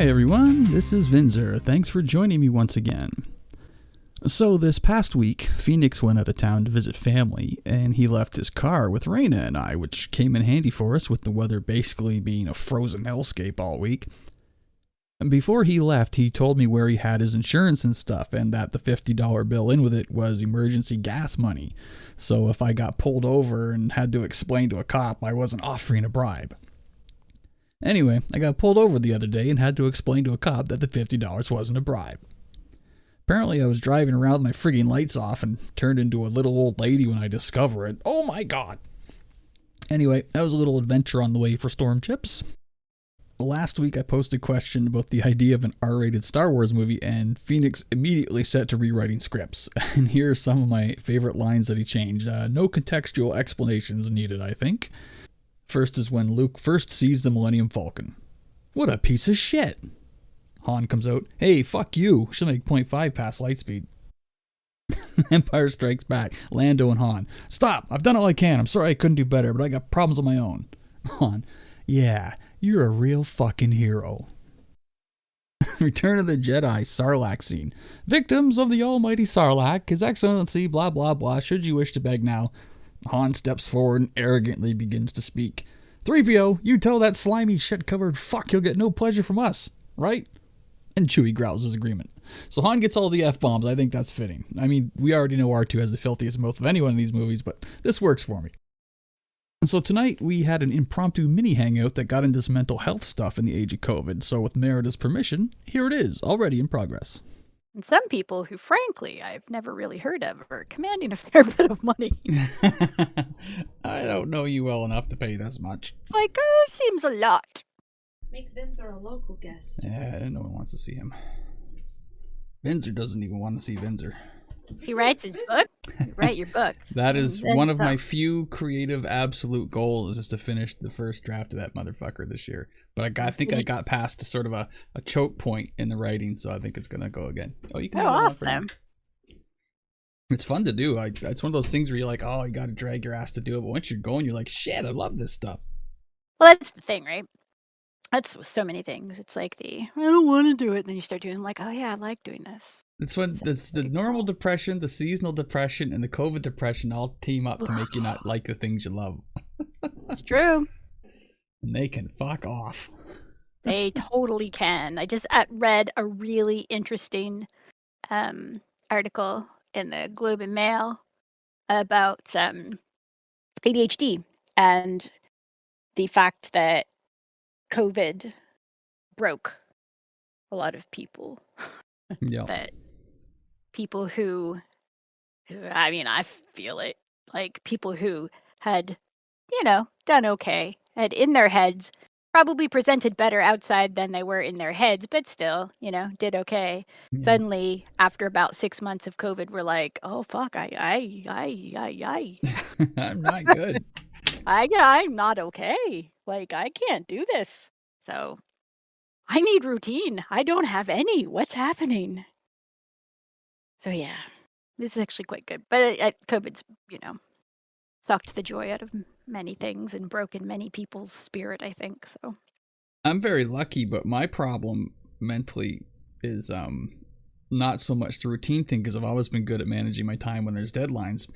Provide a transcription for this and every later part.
Hi everyone, this is Vinzer. Thanks for joining me once again. So this past week, Phoenix went out of town to visit family, and he left his car with Raina and I, which came in handy for us with the weather basically being a frozen hellscape all week. And before he left, he told me where he had his insurance and stuff, and that the $50 bill in with it was emergency gas money. So if I got pulled over and had to explain to a cop, I wasn't offering a bribe. Anyway, I got pulled over the other day and had to explain to a cop that the $50 wasn't a bribe. Apparently I was driving around with my frigging lights off and turned into a little old lady when I discover it. Oh my god! Anyway, that was a little adventure on the way for Storm Chips. Last week I posted a question about the idea of an R-rated Star Wars movie, and Phoenix immediately set to rewriting scripts. And here are some of my favorite lines that he changed. No contextual explanations needed, I think. First is when Luke first sees the Millennium Falcon. What a piece of shit! Han comes out, hey, fuck you, she'll make 0.5 past light speed. Empire Strikes Back, Lando and Han. Stop, I've done all I can, I'm sorry I couldn't do better, but I got problems of my own. Han, yeah, you're a real fucking hero. Return of the Jedi, Sarlacc scene. Victims of the almighty Sarlacc, His Excellency, blah blah blah, should you wish to beg now. Han steps forward and arrogantly begins to speak. 3PO, you tell that slimy shit-covered fuck he'll get no pleasure from us, right? And Chewie growls his agreement. So Han gets all the F-bombs. I think that's fitting. I mean, we already know R2 has the filthiest mouth of anyone in these movies, but this works for me. And so tonight we had an impromptu mini hangout that got into some mental health stuff in the age of COVID. So with Merida's permission, here it is, already in progress. And some people who, frankly, I've never really heard of are commanding a fair bit of money. I don't know you well enough to pay this much. Like, seems a lot. Make Vinzer a local guest. Yeah, no one wants to see him. Vinzer doesn't even want to see Vinzer. He writes his book. You write your book. That is one of my few creative absolute goals, is to finish the first draft of that motherfucker this year. But I think I got past sort of a choke point in the writing, so I think it's going to go again. Oh, you can. Oh, awesome. It's fun to do. It's one of those things where you're like, oh, you got to drag your ass to do it. But once you're going, you're like, shit, I love this stuff. Well, that's the thing, right? That's with so many things. It's like I don't want to do it. And then you start doing like, oh yeah, I like doing this. It's when the normal depression, the seasonal depression, and the COVID depression all team up to make you not like the things you love. It's true. And they can fuck off. They totally can. I just read a really interesting article in the Globe and Mail about ADHD and the fact that COVID broke a lot of people. Yeah. That people who, I mean, I feel it, like people who had, done okay, had in their heads, probably presented better outside than they were in their heads, but still, did okay. Yeah. Suddenly, after about 6 months of COVID, we're like, oh, fuck, I. I'm not good. I'm not okay. Like, I can't do this. So I need routine. I don't have any. What's happening? So yeah, this is actually quite good. But COVID's, sucked the joy out of many things and broken many people's spirit, I think. So I'm very lucky, but my problem mentally is not so much the routine thing, because I've always been good at managing my time when there's deadlines,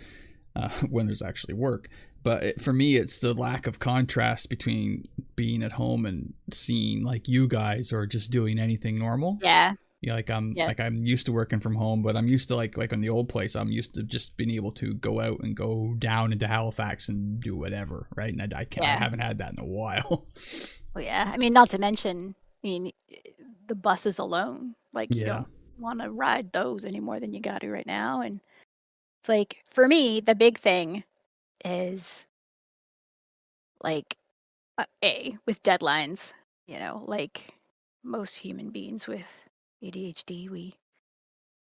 when there's actually work. But for me, it's the lack of contrast between being at home and seeing like you guys, or just doing anything normal. Yeah. Yeah, I'm used to working from home, but I'm used to like in the old place, I'm used to just being able to go out and go down into Halifax and do whatever, right? And I haven't had that in a while. Well, yeah. I mean, not to mention, the buses alone. Like, you don't want to ride those any more than you got to right now. And it's like, for me, the big thing is like with deadlines, like most human beings with ADHD, we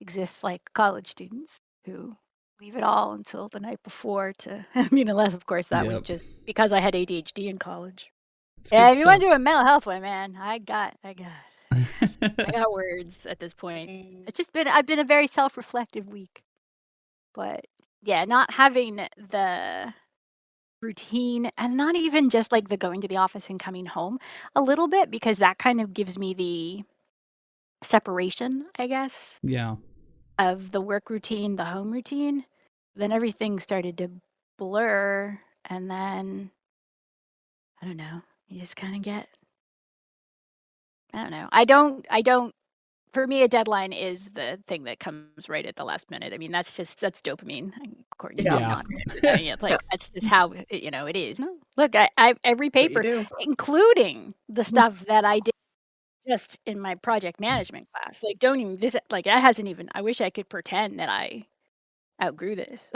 exist like college students who leave it all until the night before to, unless of course that was just because I had ADHD in college. If you want to do a mental health one, man, I got I got words at this point. I've been a very self-reflective week. But yeah, not having the routine, and not even just like the going to the office and coming home a little bit, because that kind of gives me the separation, I guess, Yeah. of the work routine, the home routine. Then everything started to blur, and then I don't know, you just kind of get, I don't know. I don't For me, a deadline is the thing that comes right at the last minute. I mean, that's dopamine, according to Yeah. Like, that's just how, it is. No, look, I every What you paper, do. including the stuff that I did just in my project management class, like, don't even this like, that hasn't even I wish I could pretend that I outgrew this.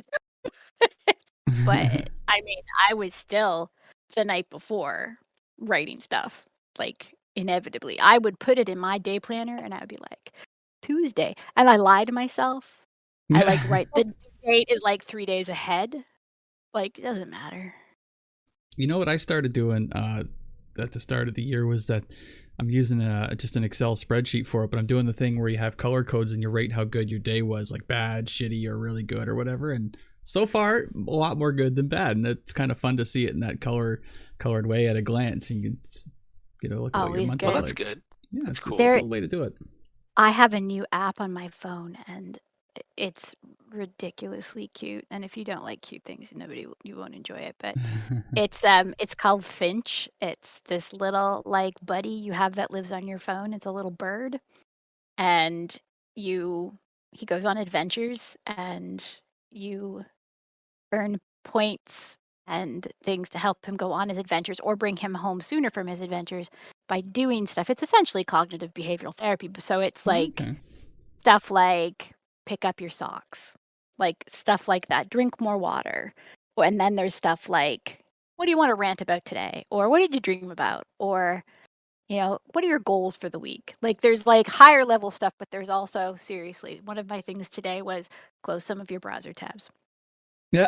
But, I mean, I was still, the night before, writing stuff, like, inevitably. I would put it in my day planner, and I would be like, Tuesday, and I lie to myself. I, like, write the due date is, like, 3 days ahead. Like, it doesn't matter. You know what I started doing at the start of the year was that I'm using just an Excel spreadsheet for it, but I'm doing the thing where you have color codes and you rate how good your day was, like bad, shitty, or really good, or whatever. And so far, a lot more good than bad, and it's kind of fun to see it in that colored way at a glance. And you can get a look at what your Always month good. was Well, that's like. good. Yeah, That's it's cool. a good way to do it. I have a new app on my phone, and it's ridiculously cute. And if you don't like cute things, you won't enjoy it. But it's called Finch. It's this little like buddy you have that lives on your phone. It's a little bird, and he goes on adventures, and you earn points and things to help him go on his adventures or bring him home sooner from his adventures by doing stuff. It's essentially cognitive behavioral therapy. So it's like Okay. stuff like pick up your socks, like stuff like that, drink more water. And then there's stuff like, what do you want to rant about today? Or what did you dream about? Or, what are your goals for the week? Like there's like higher level stuff, but there's also, seriously, one of my things today was close some of your browser tabs. Yeah,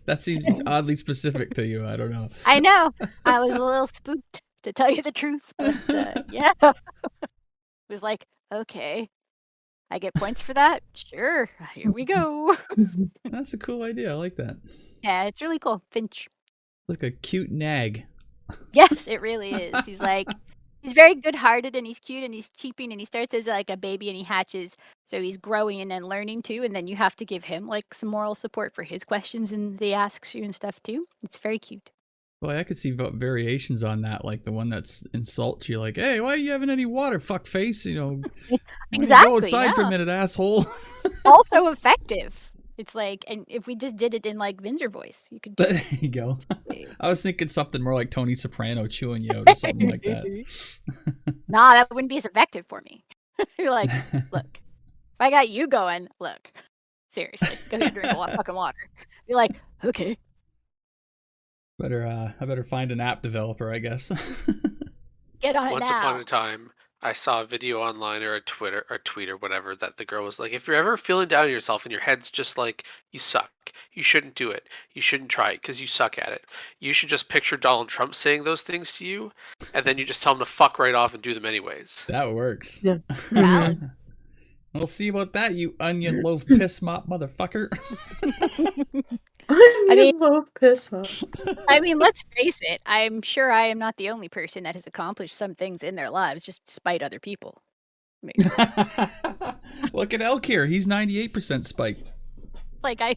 that seems oddly specific to you. I don't know. I know. I was a little spooked, to tell you the truth. But, yeah. It was like, okay, I get points for that? Sure. Here we go. That's a cool idea. I like that. Yeah, it's really cool. Finch. Like a cute nag. Yes, it really is. He's very good-hearted, and he's cute, and he's cheeping, and he starts as like a baby, and he hatches, so he's growing and learning too, and then you have to give him like some moral support for his questions, and he asks you and stuff too. It's very cute. Well, I could see variations on that, like the one that's insults you, like, "Hey, why are you having any water, fuckface?" Exactly. Go outside for a minute, asshole. Also effective. It's like, and if we just did it in like Vinzer voice, you could. There you go. I was thinking something more like Tony Soprano chewing you out or something like that. Nah, that wouldn't be as effective for me. You're like, look, if I got you going, look, seriously, go get a drink of fucking water. You're like, okay. I better find an app developer, I guess. Get on it Once now. upon a time, I saw a video online or a tweet or whatever that the girl was like, if you're ever feeling down on yourself and your head's just like, you suck, you shouldn't do it, you shouldn't try it because you suck at it, you should just picture Donald Trump saying those things to you, and then you just tell him to fuck right off and do them anyways. That works. Yeah. Valid. We'll see about that, you onion loaf piss mop motherfucker. I mean, let's face it. I'm sure I am not the only person that has accomplished some things in their lives just despite other people. Look at Elk here. He's 98% spike. Like, I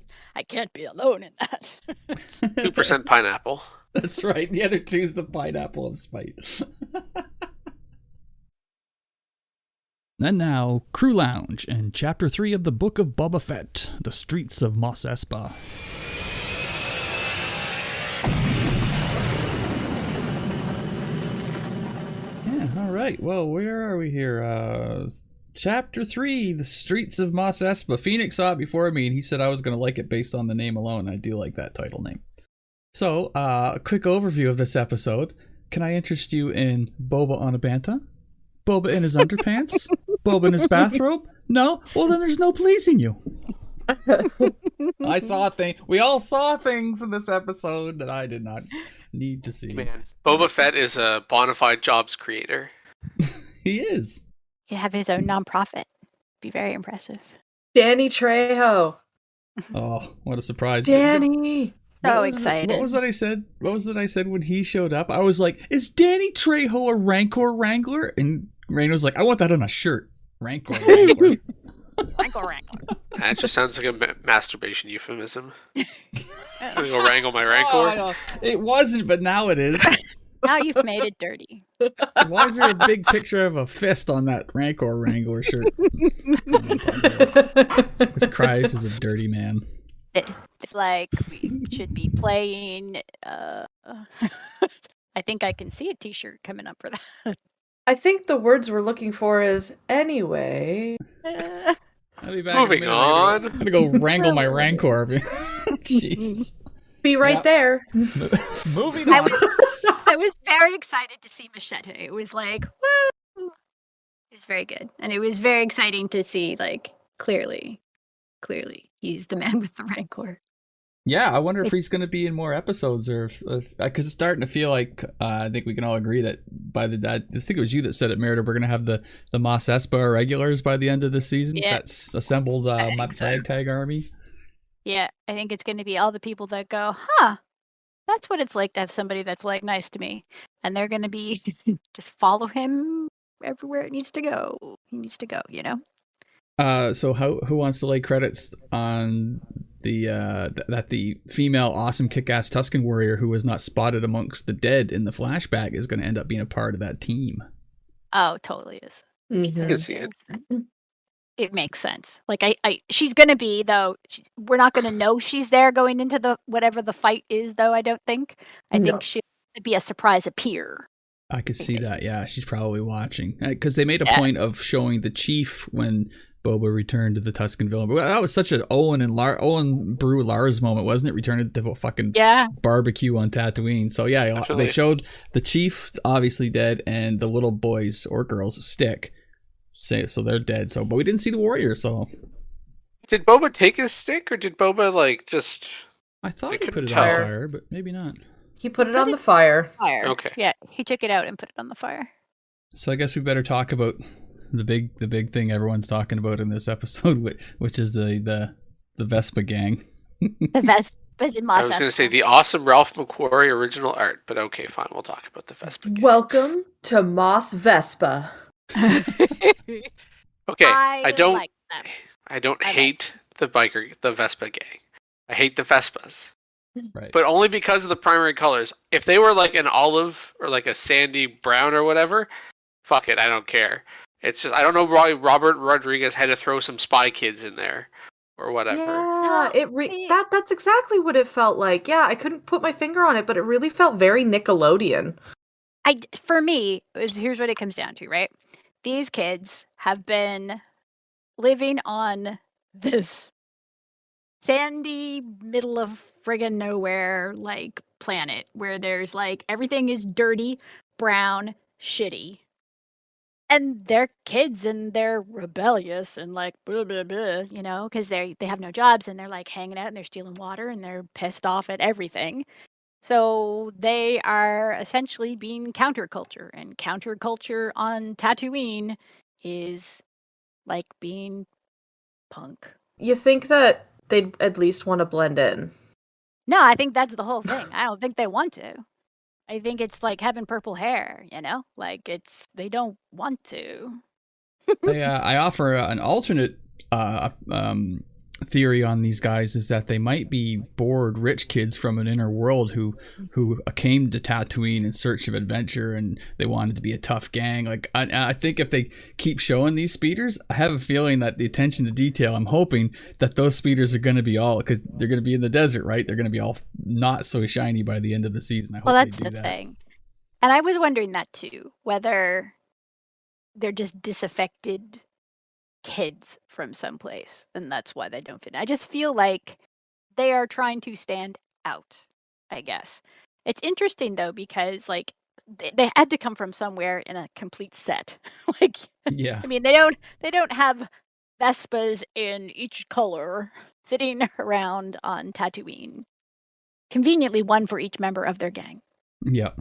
can't be alone in that. 2% pineapple. That's right. The other two's the pineapple of spite. And now, Crew Lounge and Chapter 3 of the Book of Boba Fett, The Streets of Mos Espa. Yeah, all right. Well, where are we here? Chapter 3, The Streets of Mos Espa. Phoenix saw it before me, and he said I was going to like it based on the name alone. I do like that title name. So, a quick overview of this episode. Can I interest you in Boba on a bantha? Boba in his underpants? Boba in his bathrobe? No? Well, then there's no pleasing you. I saw things. We all saw things in this episode that I did not need to see. Man, Boba Fett is a bona fide jobs creator. He is. He could have his own nonprofit. Be very impressive. Danny Trejo. Oh, what a surprise. Danny. So excited. What was it I said? What was it I said when he showed up? I was like, "Is Danny Trejo a Rancor Wrangler?" And Raina was like, "I want that on a shirt." Rancor Wrangler. Wrangler. That just sounds like a masturbation euphemism. I'm gonna go wrangle my Rancor. It wasn't, but now it is. Now you've made it dirty. Why is there a big picture of a fist on that Rancor Wrangler shirt? This Cryous is a dirty man. It's like we should be playing. I think I can see a T-shirt coming up for that. I think the words we're looking for is anyway. I'll be back Moving in a minute. on. I'm gonna go wrangle my Rancor. Jeez. Be right there. Moving on. I was very excited to see Machete. It was like, woo! It was very good, and it was very exciting to see, like, clearly, he's the man with the Rancor. Yeah, I wonder if he's going to be in more episodes, or because it's starting to feel like I think we can all agree that I think it was you that said it, Merida. We're going to have the Mos Espa Irregulars by the end of the season. Yeah. That's assembled my ragtag army. Yeah, I think it's going to be all the people that go, huh? That's what it's like to have somebody that's like nice to me, and they're going to be just follow him everywhere it needs to go. He needs to go, you know. So who wants to lay credits on the female awesome kick-ass Tusken warrior who was not spotted amongst the dead in the flashback is going to end up being a part of that team? Oh, totally is. Mm-hmm. I can see it. It makes sense. Like she's gonna be though. We're not gonna know she's there going into the whatever the fight is, though. I don't think. I think she'll be a surprise appear. I could see that. Yeah, she's probably watching because they made a point of showing the chief when Boba returned to the Tusken Villa. But that was such an Owen Brew Lars moment, wasn't it? Returning to a fucking barbecue on Tatooine. So yeah, Definitely. they showed the chief obviously dead and the little boys or girls stick. So they're dead. So, but we didn't see the warrior. So, Did Boba take his stick, or did Boba like just? I thought I he couldn't put it on tell. fire, but maybe not. He put it on the fire. Okay. Yeah, he took it out and put it on the fire. So I guess we better talk about the big thing everyone's talking about in this episode, which is the Vespa gang. The Vespas in Mos I was going to Espa. say the awesome Ralph McQuarrie original art, but okay, fine. We'll talk about the Vespa gang. Welcome to Mos Vespa. Okay, I don't. like them. I don't I like hate the Vespa gang. I hate the Vespas, Right. but only because of the primary colors. If they were like an olive or like a sandy brown or whatever, fuck it, I don't care. It's just I don't know why Robert Rodriguez had to throw some Spy Kids in there or whatever. Yeah, that's exactly what it felt like. Yeah, I couldn't put my finger on it, but it really felt very Nickelodeon. For me, here's what it comes down to, right? These kids have been living on this sandy middle of friggin' nowhere like planet where there's like everything is dirty, brown, shitty. And they're kids and they're rebellious and like blah blah blah, you know, because they have no jobs and they're like hanging out and they're stealing water and they're pissed off at everything. So they are essentially being counterculture, and counterculture on Tatooine is like being punk. You think that they'd at least want to blend in? No, I think that's the whole thing. I don't think they want to. I think it's like having purple hair, you know? Like they don't want to. I offer an alternate theory on these guys is that they might be bored rich kids from an inner world who came to Tatooine in search of adventure and they wanted to be a tough gang. Like I think if they keep showing these speeders, I have a feeling that the attention to detail, I'm hoping that those speeders are going to be all, because they're going to be in the desert, right? They're going to be all not so shiny by the end of the season. I hope Well, that's they do the that. thing. And I was wondering that too, whether they're just disaffected kids from someplace and that's why they don't fit. I just feel like they are trying to stand out, I guess. It's interesting though because like they had to come from somewhere in a complete set. Like Yeah. I mean they don't have Vespas in each color sitting around on Tatooine. Conveniently one for each member of their gang. Yeah.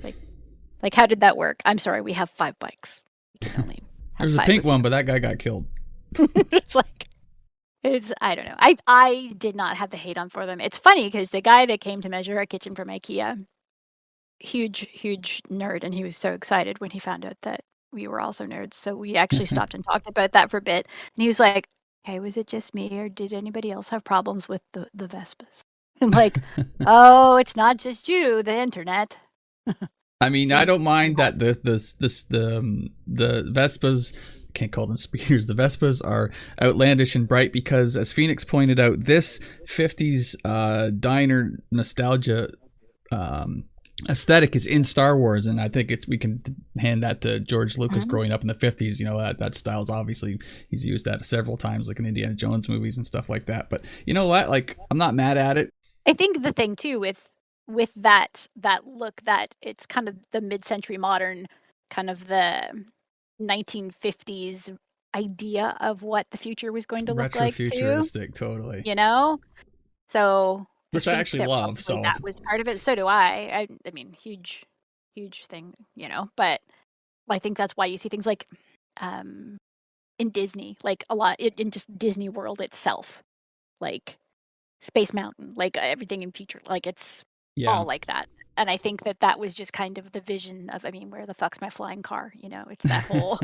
Like how did that work? I'm sorry, we have 5 bikes. We can only have There's a 5 pink of one, you. but that guy got killed. It's like I don't know. I did not have the hate on for them. It's funny because the guy that came to measure our kitchen from IKEA, huge nerd, and he was so excited when he found out that we were also nerds. So we actually stopped and talked about that for a bit. And he was like, "Hey, was it just me, or did anybody else have problems with the Vespas?" I'm like, "Oh, it's not just you. The internet." I mean, I don't mind that the Vespas, can't call them speeders, the Vespas are outlandish and bright because, as Phoenix pointed out, this 50s diner nostalgia aesthetic is in Star Wars, and I think we can hand that to George Lucas growing up in the 50s. You know, that style's obviously, he's used that several times, like in Indiana Jones movies and stuff like that. But you know what? Like, I'm not mad at it. I think the thing too with that look, that it's kind of the mid-century modern, kind of the 1950s idea of what the future was going to look like too. Retro-futuristic, totally. You know? So which I actually love. So that was part of it. So do I. I mean, huge thing, you know. But I think that's why you see things like in Disney, like a lot in just Disney World itself, like Space Mountain, like everything in future, like it's all like that. And I think that was just kind of the vision of, I mean, where the fuck's my flying car? You know, it's that whole.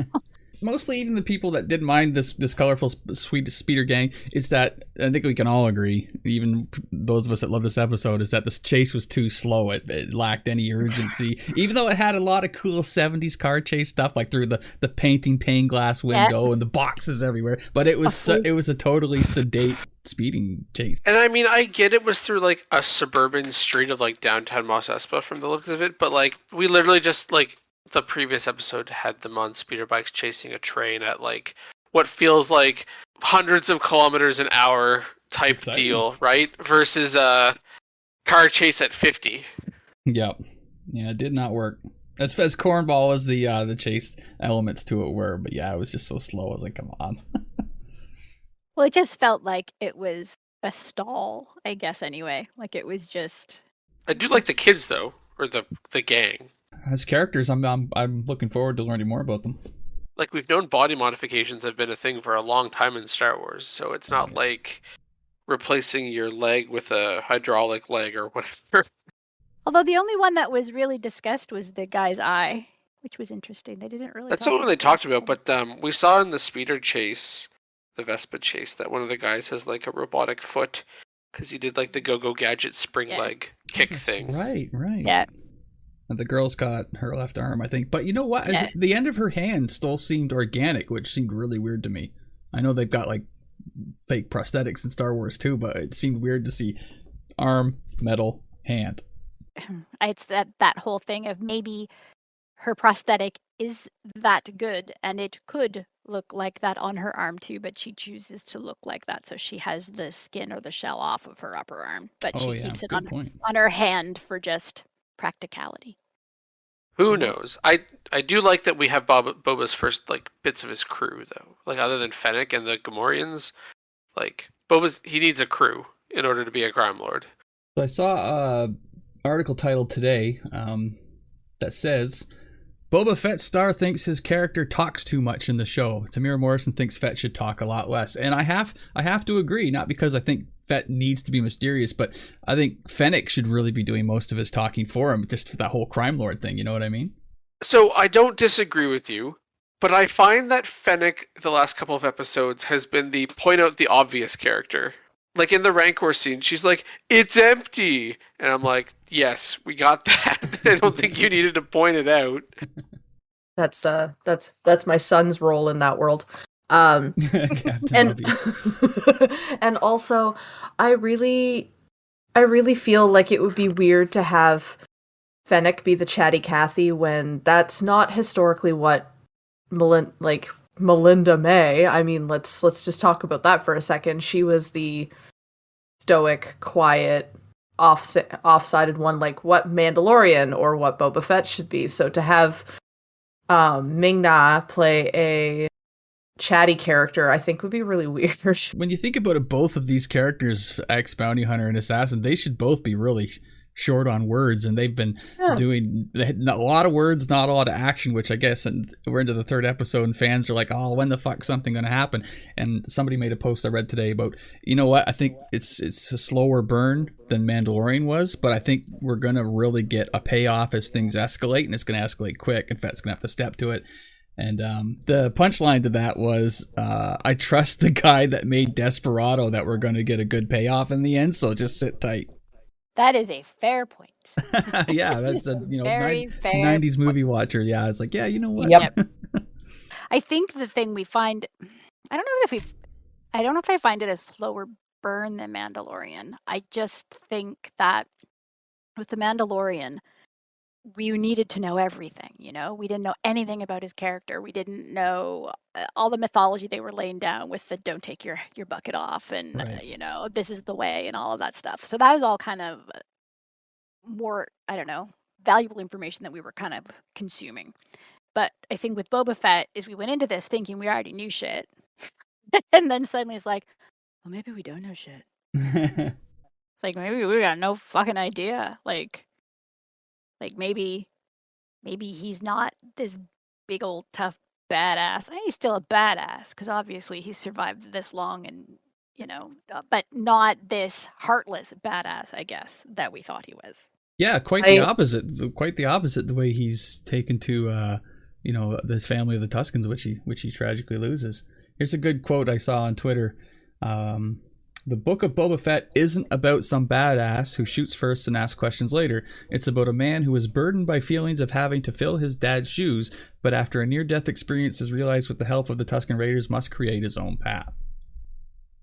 Mostly even the people that didn't mind this colorful sweet speeder gang is that, I think we can all agree, even those of us that love this episode, is that this chase was too slow. It lacked any urgency, even though it had a lot of cool 70s car chase stuff, like through the painting pane glass window and the boxes everywhere. But it was a totally sedate speeding chase. And I mean, I get it was through like a suburban street of like downtown Mos Espa from the looks of it, but like we literally just like, the previous episode had them on speeder bikes chasing a train at like what feels like hundreds of kilometers an hour type deal, right? Versus a car chase at 50. Yep. Yeah, it did not work. As cornball as the chase elements to it were, but yeah, it was just so slow. I was like, come on. Well, it just felt like it was a stall, I guess, anyway. Like it was just. I do like the kids though, or the gang. As characters, I'm looking forward to learning more about them. Like, we've known body modifications have been a thing for a long time in Star Wars, so it's not like replacing your leg with a hydraulic leg or whatever. Although the only one that was really discussed was the guy's eye, which was interesting. They didn't really. That's the one they talked about, but we saw in the speeder chase, the Vespa chase, that one of the guys has like a robotic foot because he did like the Go-Go Gadget spring leg kick thing. Right. Yeah. And the girl's got her left arm, I think. But you know what? Yeah. The end of her hand still seemed organic, which seemed really weird to me. I know they've got like fake prosthetics in Star Wars too, but it seemed weird to see arm, metal, hand. It's that whole thing of maybe her prosthetic is that good and it could look like that on her arm too, but she chooses to look like that, so she has the skin or the shell off of her upper arm, but she keeps it on her hand for just practicality. Who knows? I do like that we have Boba's first like bits of his crew though. Like other than Fennec and the Gamorreans, like he needs a crew in order to be a crime lord. So I saw an article titled today that says Boba Fett's star thinks his character talks too much in the show. Tamira Morrison thinks Fett should talk a lot less, and I have to agree. Not because I think Fett needs to be mysterious, but I think Fennec should really be doing most of his talking for him, just for that whole crime lord thing, you know what I mean? So I don't disagree with you, but I find that Fennec, the last couple of episodes, has been the point out the obvious character. Like in the Rancor scene, she's like, "It's empty," and I'm like, "Yes, we got that." I don't think you needed to point it out. That's my son's role in that world. And also I really feel like it would be weird to have Fennec be the chatty Cathy when that's not historically what Melinda May. I mean, let's just talk about that for a second. She was the stoic, quiet, off-sided one, like what Mandalorian or what Boba Fett should be. So to have Ming-Na play a chatty character, I think would be really weird. When you think about it, both of these characters, ex-bounty hunter and assassin, they should both be really short on words, and they've been doing a lot of words, not a lot of action, which I guess, and we're into the third episode, and fans are like, oh, when the fuck's something going to happen? And somebody made a post I read today about, you know what, I think it's a slower burn than Mandalorian was, but I think we're going to really get a payoff as things escalate, and it's going to escalate quick, and Fett's going to have to step to it. And the punchline to that was, I trust the guy that made Desperado that we're going to get a good payoff in the end, so just sit tight. That is a fair point. Yeah, that's a Very fair 90s movie watcher. Yeah, it's like, yeah, you know what? Yep. I think the thing we find, I don't know if I find it a slower burn than Mandalorian. I just think that with the Mandalorian, we needed to know everything, we didn't know anything about his character. We didn't know all the mythology they were laying down with the don't take your bucket off and right. This is the way and all of that stuff. So that was all kind of more, I don't know, valuable information that we were kind of consuming. But I think with Boba Fett is we went into this thinking we already knew shit. And then suddenly it's like, well, maybe we don't know shit. It's like, maybe we got no fucking idea. Like maybe he's not this big old tough badass. He's still a badass because obviously he's survived this long and, but not this heartless badass, I guess, that we thought he was. Yeah, quite the opposite. Quite the opposite. The way he's taken to, this family of the Tuscans, which he tragically loses. Here's a good quote I saw on Twitter. The book of Boba Fett isn't about some badass who shoots first and asks questions later. It's about a man who is burdened by feelings of having to fill his dad's shoes, but after a near-death experience has realized with the help of the Tusken Raiders must create his own path.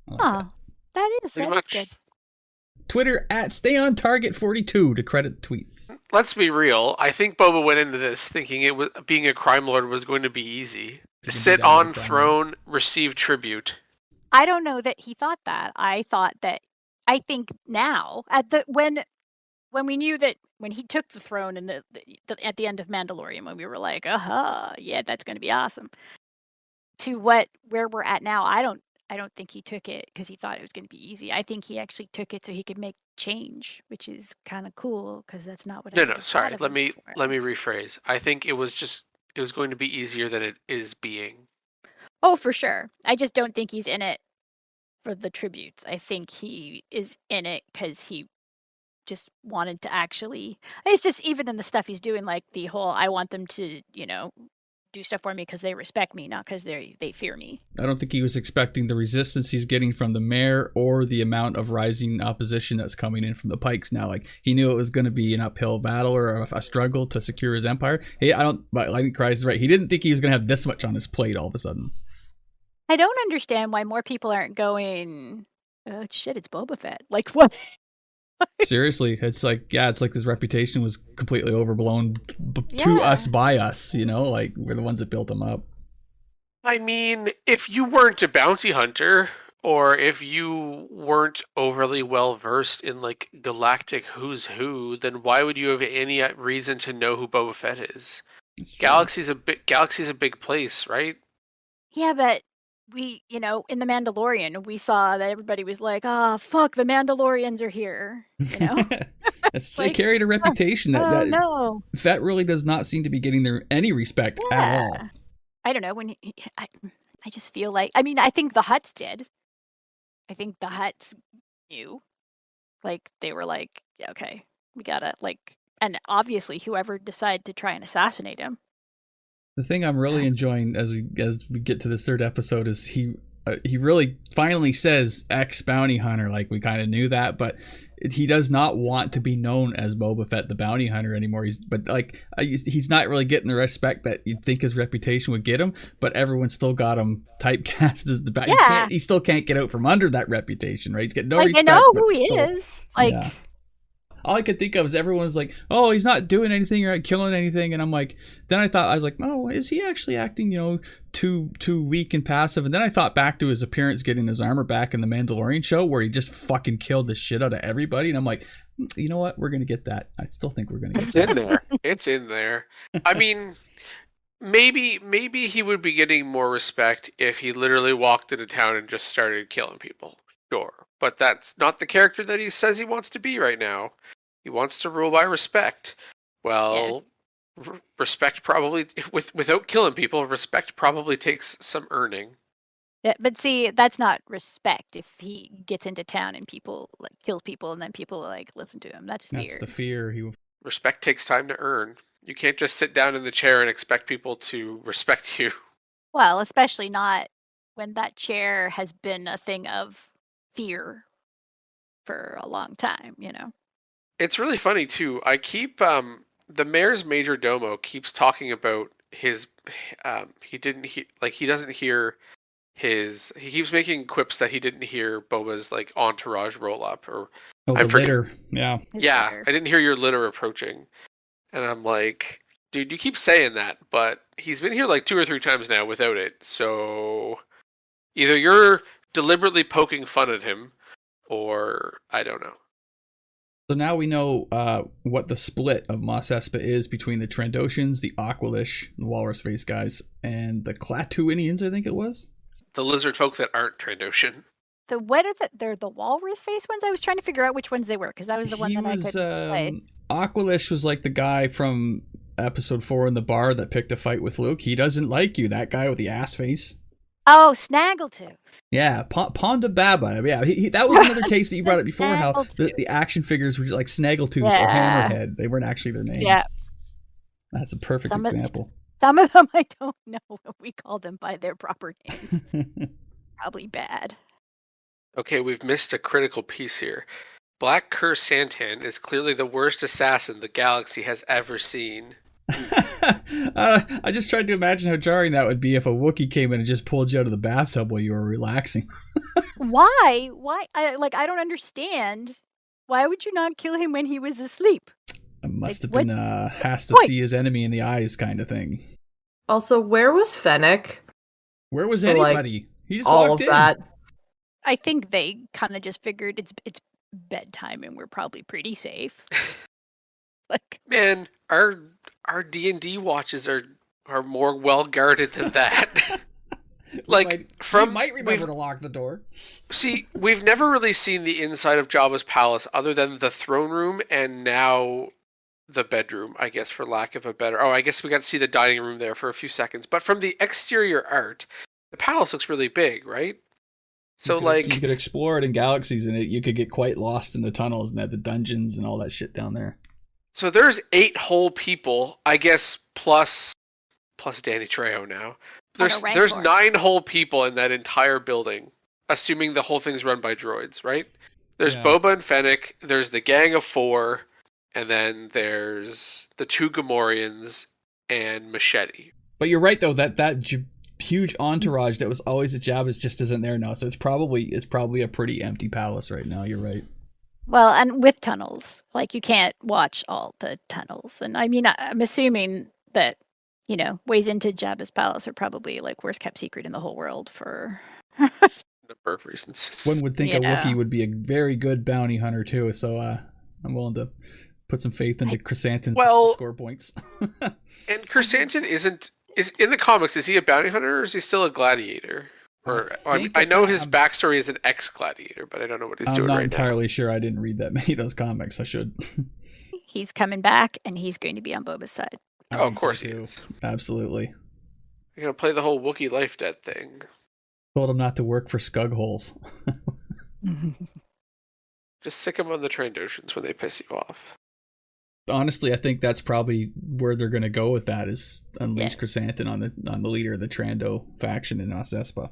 That is good. Twitter at StayOnTarget42 to credit the tweet. Let's be real. I think Boba went into this thinking being a crime lord was going to be easy. Sit on throne, receive tribute. I don't know that he thought that. I think now when we knew that when he took the throne and at the end of Mandalorian, when we were like, yeah, that's going to be awesome. To where we're at now, I don't think he took it because he thought it was going to be easy. I think he actually took it so he could make change, which is kind of cool because that's not what. Sorry. Let me rephrase. I think it was going to be easier than it is being. Oh, for sure. I just don't think he's in it for the tributes. I think he is in it because he just wanted to actually. It's just even in the stuff he's doing, like the whole I want them to, do stuff for me because they respect me, not because they fear me. I don't think he was expecting the resistance he's getting from the mayor or the amount of rising opposition that's coming in from the Pikes now. Like, he knew it was going to be an uphill battle or a struggle to secure his empire. Hey, I think Cryous is right. He didn't think he was going to have this much on his plate all of a sudden. I don't understand why more people aren't going, oh, shit, it's Boba Fett. Like, what? Seriously, it's like his reputation was completely overblown to us by us, like we're the ones that built him up. I mean, if you weren't a bounty hunter or if you weren't overly well versed in like galactic who's who, then why would you have any reason to know who Boba Fett is? Galaxy's a big place, right? Yeah, but we, in the Mandalorian, we saw that everybody was like, fuck, the Mandalorians are here, They carried a reputation that no. Fett really does not seem to be getting any respect at all. I don't know, I just feel like, I think the Hutts did. I think the Hutts knew. Like, they were like, yeah, okay, we gotta, and obviously whoever decided to try and assassinate him. The thing I'm really enjoying as we get to this third episode is he really finally says ex-bounty hunter. Like, we kind of knew that, but he does not want to be known as Boba Fett the bounty hunter anymore. He's not really getting the respect that you'd think his reputation would get him, but everyone's still got him typecast as the bounty. Yeah. He still can't get out from under that reputation, right? He's getting no respect. I know who he is. Yeah. All I could think of is everyone's like, oh, he's not doing anything or killing anything. And I'm like, then I was like, oh, is he actually acting, too weak and passive? And then I thought back to his appearance getting his armor back in the Mandalorian show where he just fucking killed the shit out of everybody. And I'm like, you know what? We're going to get that. I still think we're going to get that. It's in there. It's in there. I mean, maybe he would be getting more respect if he literally walked into town and just started killing people. Sure. But that's not the character that he says he wants to be right now. He wants to rule by respect. Well, respect probably, without killing people, respect probably takes some earning. Yeah, but see, that's not respect. If he gets into town and people like kills people, and then people like listen to him, that's fear. That's the fear. Respect takes time to earn. You can't just sit down in the chair and expect people to respect you. Well, especially not when that chair has been a thing of fear for a long time, you know. It's really funny too. I keep the mayor's major domo keeps talking about his he doesn't hear his, he keeps making quips that he didn't hear Boba's like entourage roll up, or the litter. Yeah. Litter. I didn't hear your litter approaching. And I'm like, dude, you keep saying that, but he's been here like 2 or 3 times now without it. So either you're deliberately poking fun at him, or I don't know. So now we know what the split of Mos Espa is between the Trandoshans, the Aqualish, the Walrus Face guys, and the Clatuinians, I think it was. The lizard folk that aren't Trandoshan. They're the walrus face ones? I was trying to figure out which ones they were, because that was the one that I could play. Aqualish was like the guy from episode 4 in the bar that picked a fight with Luke. He doesn't like you, that guy with the ass face. Oh, Snaggletooth. Yeah, Ponda Baba. Yeah, that was another case that you brought up before, how the action figures were just like Snaggletooth or Hammerhead. They weren't actually their names. Yeah. That's a perfect example. Some of them I don't know if we call them by their proper names. Probably bad. Okay, we've missed a critical piece here. Black Curse Santan is clearly the worst assassin the galaxy has ever seen. I just tried to imagine how jarring that would be if a Wookiee came in and just pulled you out of the bathtub while you were relaxing. Why? I don't understand. Why would you not kill him when he was asleep? It must have been has to see his enemy in the eyes kind of thing. Also, where was Fennec? Where was anybody? He just all walked of in. that. I think they kind of just figured it's bedtime and we're probably pretty safe. Man, our D&D watches are more well guarded than that. We might remember to lock the door. See, we've never really seen the inside of Jabba's palace other than the throne room and now the bedroom, I guess, for lack of a better... Oh, I guess we got to see the dining room there for a few seconds. But from the exterior art, the palace looks really big, right? So, you could explore it in galaxies, and you could get quite lost in the tunnels and the dungeons and all that shit down there. So there's 8 whole people, I guess, plus Danny Trejo now. There's 9 whole people in that entire building, assuming the whole thing's run by droids, right? There's Boba and Fennec, there's the gang of 4, and then there's the 2 Gamorreans and Machete. But you're right, though, that huge entourage that was always at Jabba's just isn't there now, so it's probably a pretty empty palace right now. You're right. Well, and with tunnels, you can't watch all the tunnels, and I mean, I'm assuming that ways into Jabba's palace are probably worst kept secret in the whole world for number of reasons. One would think a Wookiee would be a very good bounty hunter too, so I'm willing to put some faith into Chrysanthemum to score points. And Chrysanthemum is in the comics. Is he a bounty hunter or is he still a gladiator? Or I know his backstory is an ex-gladiator, but I don't know what he's doing right now. I'm not entirely sure. I didn't read that many of those comics. I should. He's coming back, and he's going to be on Boba's side. Oh, of course he is. Absolutely. You're going to play the whole Wookiee life debt thing. Told him not to work for Scug Holes. Just sick him on the Trandoshans when they piss you off. Honestly, I think that's probably where they're going to go with that, is unleash Chrysanthemum on the leader of the Trando faction in Mos Espa.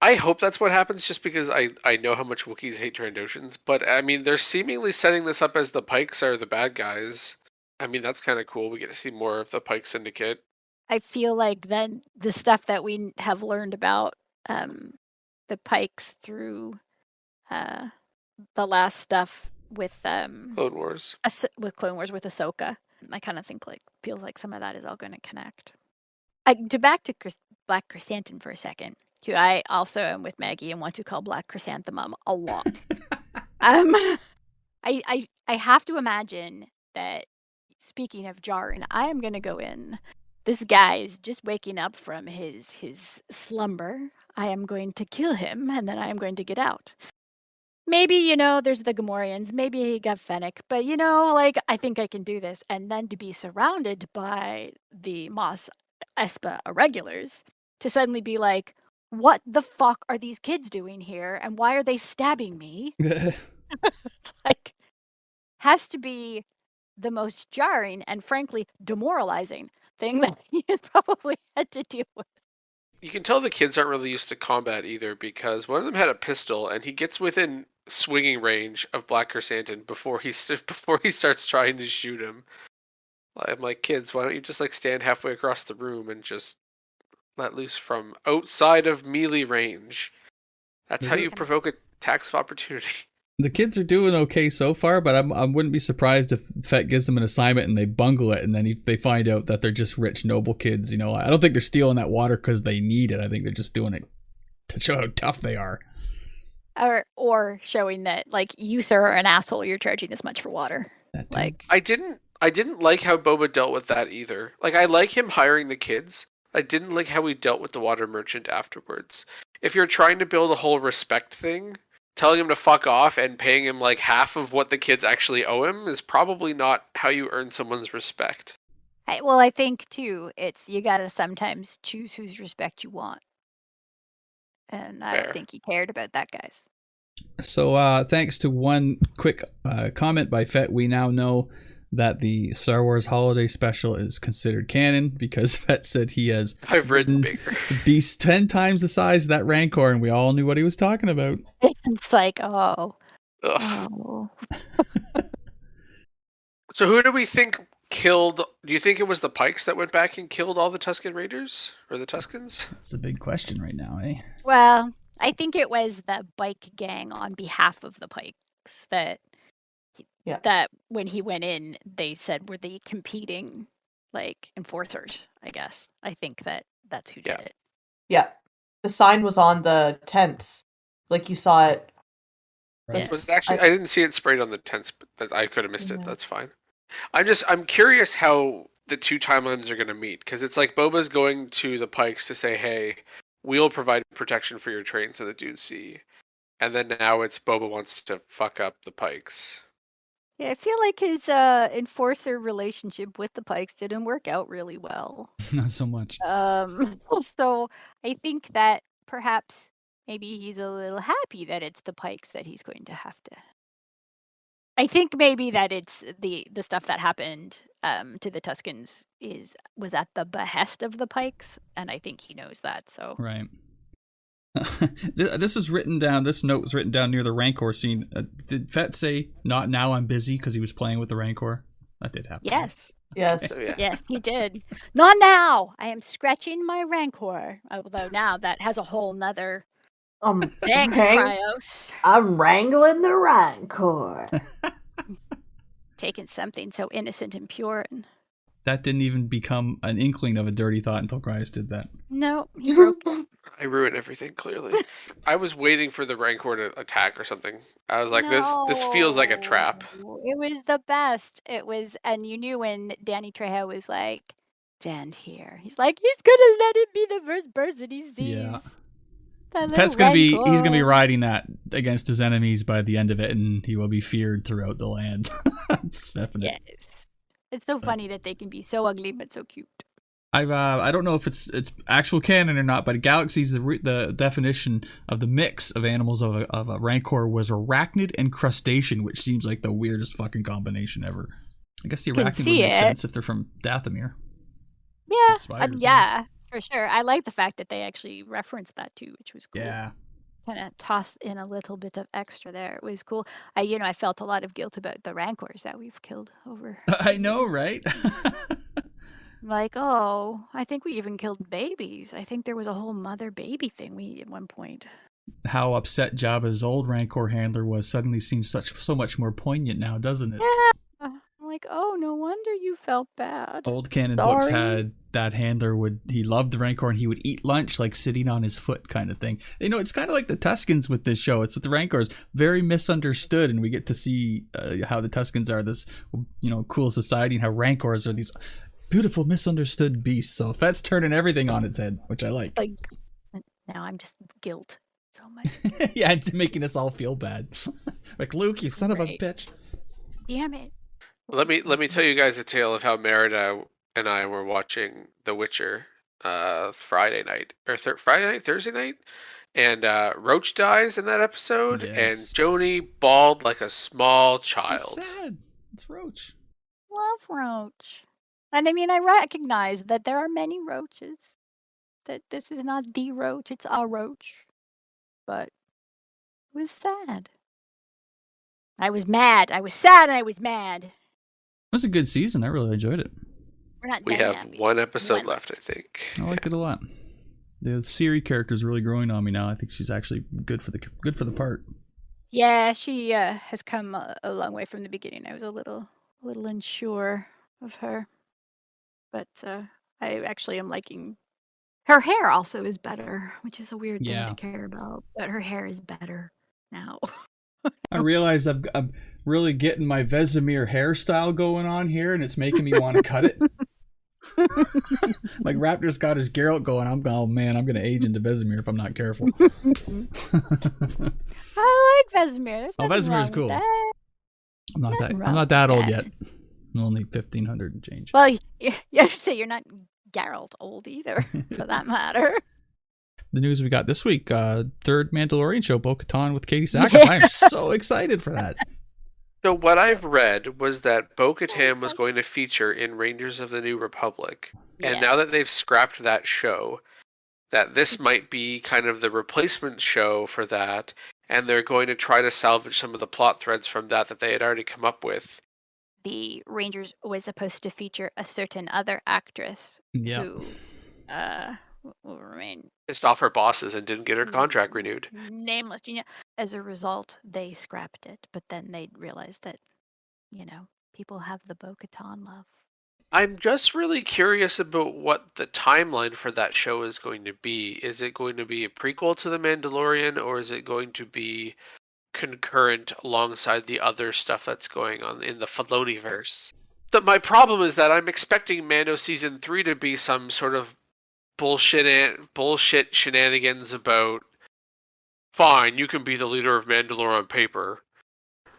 I hope that's what happens, just because I know how much Wookiees hate Trandoshans. But, I mean, they're seemingly setting this up as the Pikes are the bad guys. I mean, that's kind of cool. We get to see more of the Pike Syndicate. I feel like then the stuff that we have learned about the Pikes through the last stuff with Clone Wars. With Clone Wars with Ahsoka. I kind of think feels like some of that is all going to connect. Back to Black Chrysanthemum for a second. I also am with Maggie and want to call Black Chrysanthemum a lot. I have to imagine that, speaking of jarring, I am going to go in. This guy is just waking up from his slumber. I am going to kill him, and then I am going to get out. maybe, there's the Gamorreans, maybe he got Fennec, but, I think I can do this. And then to be surrounded by the Moss Espa Irregulars, to suddenly be like, what the fuck are these kids doing here? And why are they stabbing me? Like, has to be the most jarring and frankly demoralizing thing that he has probably had to deal with. You can tell the kids aren't really used to combat either, because one of them had a pistol and he gets within swinging range of Black Chrysanthemum before he starts trying to shoot him. I'm like, kids, why don't you just stand halfway across the room and just let loose from outside of melee range? That's how you provoke attacks of opportunity. The kids are doing okay so far, but I wouldn't be surprised if Fett gives them an assignment and they bungle it, and then they find out that they're just rich, noble kids. I don't think they're stealing that water because they need it. I think they're just doing it to show how tough they are. Or showing that, you, sir, are an asshole. You're charging this much for water. I didn't like how Boba dealt with that either. I like him hiring the kids. I didn't like how he dealt with the water merchant afterwards. If you're trying to build a whole respect thing, telling him to fuck off and paying him half of what the kids actually owe him is probably not how you earn someone's respect. I think too, it's you gotta sometimes choose whose respect you want. And I don't think he cared about that, guys. So thanks to one quick comment by Fett, we now know that the Star Wars Holiday Special is considered canon, because Fett said he has ridden bigger beasts 10 times the size of that Rancor, and we all knew what he was talking about. It's oh. So who do we think killed? Do you think it was the Pikes that went back and killed all the Tusken Raiders? Or the Tuskens? That's the big question right now, eh? Well, I think it was the bike gang on behalf of the Pikes that when he went in, they said were the competing enforcers, I guess. I think that's who did it. Yeah. The sign was on the tents. You saw it. Right. Was it actually, I didn't see it sprayed on the tents, but I could have missed it. That's fine. I'm curious how the two timelines are going to meet, because it's Boba's going to the Pikes to say, hey, we'll provide protection for your train so the dudes see. And then now it's Boba wants to fuck up the Pikes. Yeah, I feel like his enforcer relationship with the Pikes didn't work out really well. Not so much. So I think that perhaps maybe he's a little happy that it's the Pikes that he's going to have to. I think maybe that it's the stuff that happened to the Tuskens was at the behest of the Pikes, and I think he knows that. So right. This is written down. This note was written down near the Rancor scene. Did Fett say, "Not now, I'm busy," because he was playing with the Rancor? That did happen. Yes. Yes. Okay. Yes, he did. Not now. I am scratching my Rancor. Although now that has a whole nother. Thanks, Cryos. I'm wrangling the Rancor. Taking something so innocent and pure. That didn't even become an inkling of a dirty thought until Cryos did that. No, he broke it. I ruined everything, clearly. I was waiting for the Rancor to attack or something. I was like, this feels like a trap. It was the best. It was, and you knew when Danny Trejo was like, stand here. He's like, he's gonna let it be the first person he sees. Yeah. Fett's he's gonna be riding that against his enemies by the end of it, and he will be feared throughout the land. It's definite. Yes. It's so funny that they can be so ugly but so cute. I don't know if it's actual canon or not, but Galaxy's the definition of the mix of animals of a Rancor was arachnid and crustacean, which seems like the weirdest fucking combination ever. I guess the arachnid would make sense if they're from Dathomir. Yeah, Spiders, yeah, for sure. I like the fact that they actually referenced that too, which was cool. Yeah. Kind of tossed in a little bit of extra there. It was cool. I felt a lot of guilt about the Rancors that we've killed over. I know, right? Like, oh, I think we even killed babies. I think there was a whole mother-baby thing at one point. How upset Jabba's old Rancor handler was suddenly seems so much more poignant now, doesn't it? Yeah. I'm like, oh, no wonder you felt bad. Old canon books had that handler he loved the Rancor and he would eat lunch like sitting on his foot kind of thing. It's kind of like the Tuskens with this show. It's with the Rancors, very misunderstood, and we get to see how the Tuskens are this, cool society, and how Rancors are these beautiful misunderstood beasts. So Fett's turning everything on its head, which I like. Now I'm just guilt. so much. Yeah, it's making us all feel bad. Like, Luke, you son of a Right. bitch. Damn it. Let me tell you guys a tale of how Merida and I were watching The Witcher Friday night or Thursday night, and Roach dies in that episode, and Yes. Joni bawled like a small It's child. sad. It's Roach. Love Roach. And I mean, I recognize that there are many Roaches. That this is not the Roach, it's a Roach. But it was sad. I was mad. I was sad and I was mad. It was a good season. I really enjoyed it. We're not We done have yet. one episode One left, I think. I liked it a lot. The Siri character is really growing on me now. I think she's actually good for the part. Yeah, she has come a long way from the beginning. I was a little unsure of her. But I actually am liking her hair also is better, which is a weird thing Yeah. to care about. But her hair is better now. I realized I'm really getting my Vesemir hairstyle going on here, and it's making me want to cut it. Like Raptor's got his Geralt going. I'm going to age into Vesemir if I'm not careful. I like Vesemir. Oh, Vesemir's cool. I'm not that old yet. I'm only 1,500 and change. Well, you have to say you're not Geralt old either, for that matter. The news we got this week, third Mandalorian show, Bo-Katan with Katie Sackhoff. I am so excited for that. So what I've read was that Bo-Katan was going to feature in Rangers of the New Republic, and now that they've scrapped that show, that this might be kind of the replacement show for that, and they're going to try to salvage some of the plot threads from that they had already come up with. The Rangers was supposed to feature a certain other actress who will remain Pissed off her bosses and didn't get her contract renewed. nameless. As a result, they scrapped it, but then they realized that, people have the Bo-Katan love. I'm just really curious about what the timeline for that show is going to be. Is it going to be a prequel to The Mandalorian, or is it going to be concurrent alongside the other stuff that's going on in the Filoniverse? My problem is that I'm expecting Mando Season 3 to be some sort of bullshit shenanigans about, fine, you can be the leader of Mandalore on paper.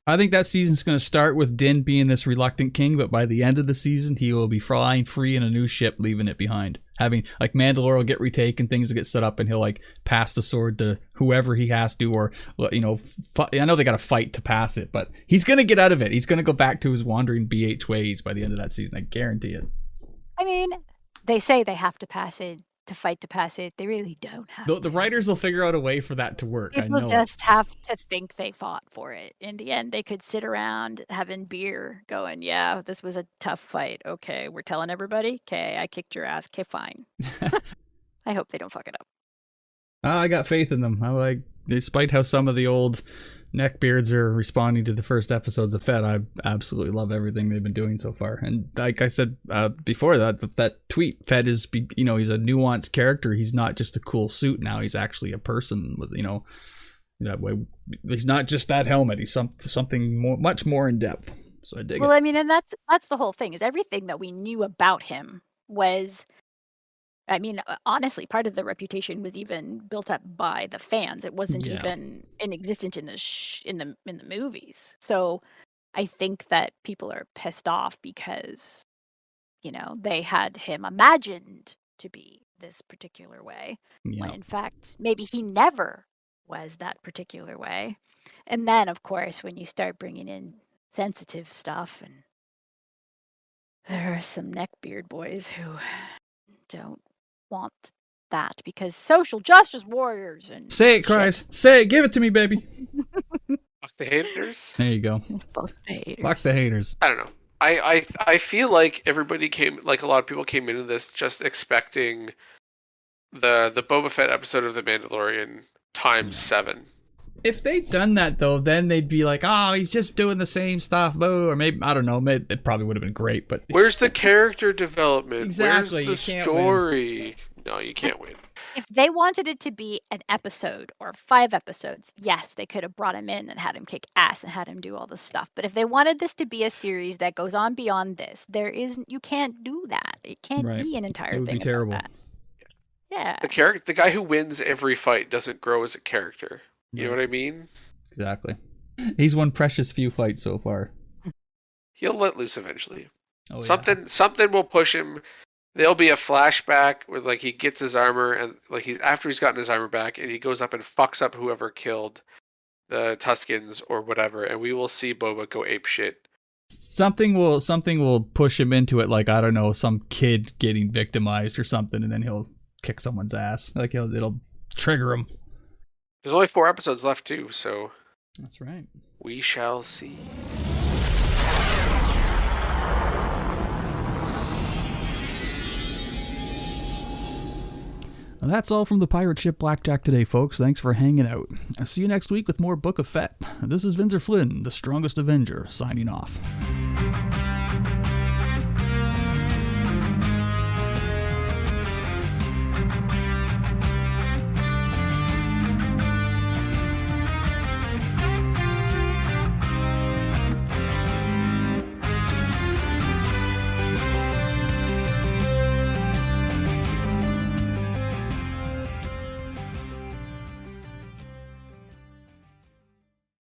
I think that season's going to start with Din being this reluctant king, but by the end of the season, he will be flying free in a new ship, leaving it behind. Having, Mandalore will get retaken, things will get set up, and he'll, pass the sword to whoever he has to, or, I know they got to fight to pass it, but he's going to get out of it. He's going to go back to his wandering BH ways by the end of that season. I guarantee it. I mean, they say they have to pass it to fight to pass it. They really don't have The writers will figure out a way for that to work. People I know just have to think they fought for it. In the end, they could sit around having beer going, yeah, this was a tough fight. Okay, we're telling everybody. Okay, I kicked your ass. Okay, fine. I hope they don't fuck it up. I got faith in them. Despite how some of the old neckbeards are responding to the first episodes of Fett, I absolutely love everything they've been doing so far. And like I said before that tweet, Fett is, he's a nuanced character. He's not just a cool suit now. He's actually a person with, that way. He's not just that helmet. He's something much more in depth. So I dig it. Well, I mean, and that's the whole thing, is everything that we knew about him was, I mean, honestly, part of the reputation was even built up by the fans. It wasn't even in existence in the movies. So I think that people are pissed off because, they had him imagined to be this particular way, when in fact maybe he never was that particular way. And then, of course, when you start bringing in sensitive stuff, and there are some neckbeard boys who don't want that because social justice warriors and say it, Cryous. Say it. Give it to me, baby. Fuck the haters. There you go. Fuck the haters. Fuck the haters. I don't know. I feel like everybody a lot of people came into this just expecting the Boba Fett episode of The Mandalorian times 7. If they'd done that, though, then they'd be like, oh, he's just doing the same stuff. Or maybe, I don't know, it probably would have been great. But where's the character development? Exactly. Where's the you can't story? Win. No, you can't win. If they wanted it to be an episode or 5 episodes, yes, they could have brought him in and had him kick ass and had him do all this stuff. But if they wanted this to be a series that goes on beyond this, you can't do that. It can't be an entire thing. It would be terrible. About that. Yeah. The guy who wins every fight doesn't grow as a character. You know what I mean? Exactly. He's won precious few fights so far. He'll let loose eventually. Oh, Something will push him. There'll be a flashback where like he gets his armor and like after he's gotten his armor back and he goes up and fucks up whoever killed the Tuskens or whatever, and we will see Boba go ape shit. Something will push him into it, like, I don't know, some kid getting victimized or something, and then he'll kick someone's ass. Like it'll trigger him. There's only 4 episodes left too, so that's right. We shall see. And that's all from the pirate ship Blackjack today, folks. Thanks for hanging out. I'll see you next week with more Book of Fett. This is Vinzer Flinn, the strongest Avenger, signing off.